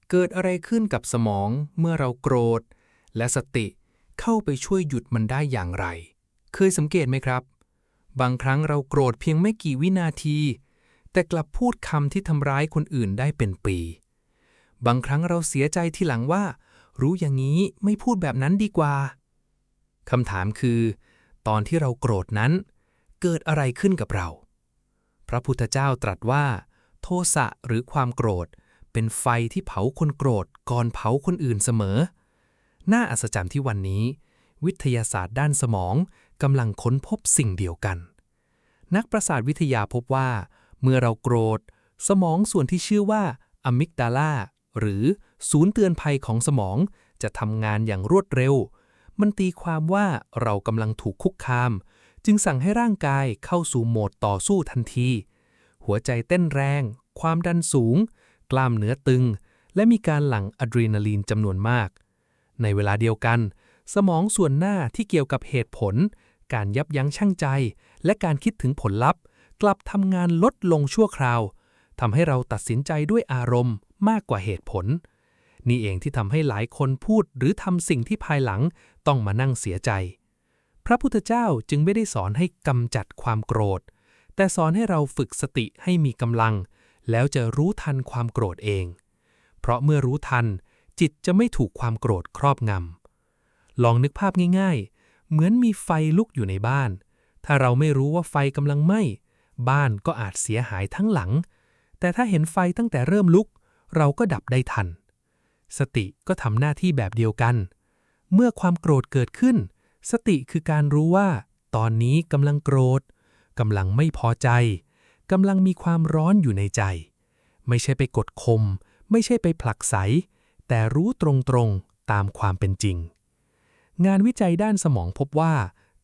เกิดอะไรขึ้นกับสมองเมื่อเราโกรธและสติเข้าไปช่วยหยุดมันได้อย่างไรเคยสังเกตไหมครับบางครั้งเราโกรธเพียงไม่กี่วินาทีแต่กลับพูดคำที่ทำร้ายคนอื่นได้เป็นปีบางครั้งเราเสียใจทีหลังว่ารู้อย่างนี้ไม่พูดแบบนั้นดีกว่าคำถามคือตอนที่เราโกรธนั้นเกิดอะไรขึ้นกับเราพระพุทธเจ้าตรัสว่าโทสะหรือความโกรธเป็นไฟที่เผาคนโกรธก่อนเผาคนอื่นเสมอน่าอัศจรรย์ที่วันนี้วิทยาศาสตร์ด้านสมองกำลังค้นพบสิ่งเดียวกันนักประสาทวิทยาพบว่าเมื่อเราโกรธสมองส่วนที่ชื่อว่าอะมิกดาลาหรือศูนย์เตือนภัยของสมองจะทำงานอย่างรวดเร็วมันตีความว่าเรากำลังถูกคุกคามจึงสั่งให้ร่างกายเข้าสู่โหมดต่อสู้ทันทีหัวใจเต้นแรงความดันสูงกล้ามเนื้อตึงและมีการหลั่งอะดรีนาลีนจำนวนมากในเวลาเดียวกันสมองส่วนหน้าที่เกี่ยวกับเหตุผลการยับยั้งชั่งใจและการคิดถึงผลลัพธ์กลับทำงานลดลงชั่วคราวทำให้เราตัดสินใจด้วยอารมณ์มากกว่าเหตุผลนี่เองที่ทำให้หลายคนพูดหรือทำสิ่งที่ภายหลังต้องมานั่งเสียใจพระพุทธเจ้าจึงไม่ได้สอนให้กำจัดความโกรธแต่สอนให้เราฝึกสติให้มีกำลังแล้วจะรู้ทันความโกรธเองเพราะเมื่อรู้ทันจิตจะไม่ถูกความโกรธครอบงำลองนึกภาพง่ายๆเหมือนมีไฟลุกอยู่ในบ้านถ้าเราไม่รู้ว่าไฟกำลังไหม้บ้านก็อาจเสียหายทั้งหลังแต่ถ้าเห็นไฟตั้งแต่เริ่มลุกเราก็ดับได้ทันสติก็ทำหน้าที่แบบเดียวกันเมื่อความโกรธเกิดขึ้นสติคือการรู้ว่าตอนนี้กำลังโกรธกำลังไม่พอใจกำลังมีความร้อนอยู่ในใจไม่ใช่ไปกดข่มไม่ใช่ไปผลักไสแต่รู้ตรงๆตามความเป็นจริงงานวิจัยด้านสมองพบว่า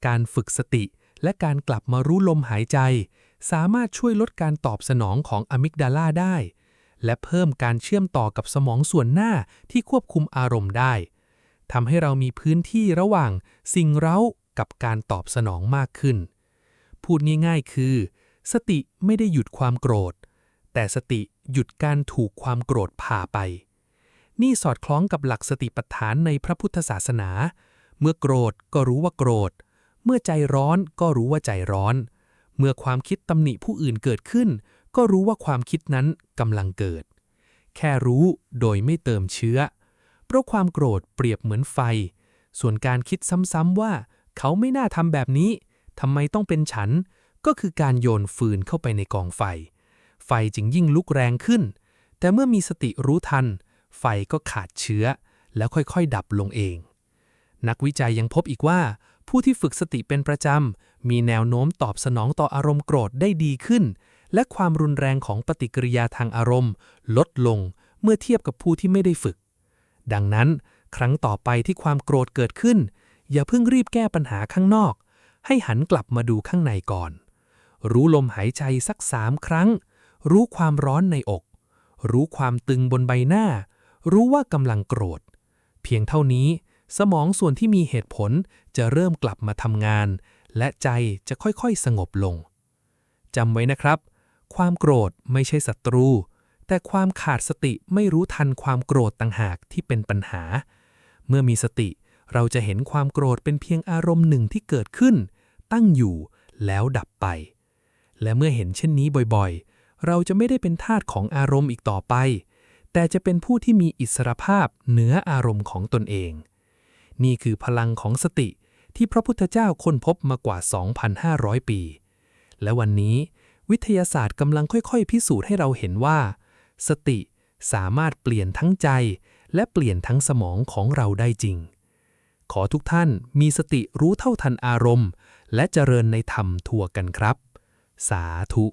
การฝึกสติและการกลับมารู้ลมหายใจสามารถช่วยลดการตอบสนองของอะมิกดาลาได้และเพิ่มการเชื่อมต่อกับสมองส่วนหน้าที่ควบคุมอารมณ์ได้ทำให้เรามีพื้นที่ระหว่างสิ่งเร้ากับการตอบสนองมากขึ้นพูดง่ายๆคือสติไม่ได้หยุดความโกรธแต่สติหยุดการถูกความโกรธพาไปนี่สอดคล้องกับหลักสติปัฏฐานในพระพุทธศาสนาเมื่อโกรธก็รู้ว่าโกรธเมื่อใจร้อนก็รู้ว่าใจร้อนเมื่อความคิดตำหนิผู้อื่นเกิดขึ้นก็รู้ว่าความคิดนั้นกำลังเกิดแค่รู้โดยไม่เติมเชื้อเพราะความโกรธเปรียบเหมือนไฟส่วนการคิดซ้ำๆว่าเขาไม่น่าทำแบบนี้ทำไมต้องเป็นฉันก็คือการโยนฟืนเข้าไปในกองไฟไฟจึงยิ่งลุกแรงขึ้นแต่เมื่อมีสติรู้ทันไฟก็ขาดเชื้อแล้วค่อยๆดับลงเองนักวิจัยยังพบอีกว่าผู้ที่ฝึกสติเป็นประจำมีแนวโน้มตอบสนองต่ออารมณ์โกรธได้ดีขึ้นและความรุนแรงของปฏิกิริยาทางอารมณ์ลดลงเมื่อเทียบกับผู้ที่ไม่ได้ฝึกดังนั้นครั้งต่อไปที่ความโกรธเกิดขึ้นอย่าเพิ่งรีบแก้ปัญหาข้างนอกให้หันกลับมาดูข้างในก่อนรู้ลมหายใจสัก3 ครั้งรู้ความร้อนในอกรู้ความตึงบนใบหน้ารู้ว่ากำลังโกรธเพียงเท่านี้สมองส่วนที่มีเหตุผลจะเริ่มกลับมาทำงานและใจจะค่อยๆสงบลงจำไว้นะครับความโกรธไม่ใช่ศัตรูแต่ความขาดสติไม่รู้ทันความโกรธต่างหากที่เป็นปัญหาเมื่อมีสติเราจะเห็นความโกรธเป็นเพียงอารมณ์หนึ่งที่เกิดขึ้นตั้งอยู่แล้วดับไปและเมื่อเห็นเช่นนี้บ่อยๆเราจะไม่ได้เป็นทาสของอารมณ์อีกต่อไปแต่จะเป็นผู้ที่มีอิสรภาพเหนืออารมณ์ของตนเองนี่คือพลังของสติที่พระพุทธเจ้าค้นพบมากว่า 2,500 ปีและวันนี้วิทยาศาสตร์กำลังค่อยๆพิสูจน์ให้เราเห็นว่าสติสามารถเปลี่ยนทั้งใจและเปลี่ยนทั้งสมองของเราได้จริงขอทุกท่านมีสติรู้เท่าทันอารมณ์และเจริญในธรรมทั่วกันครับสาธุ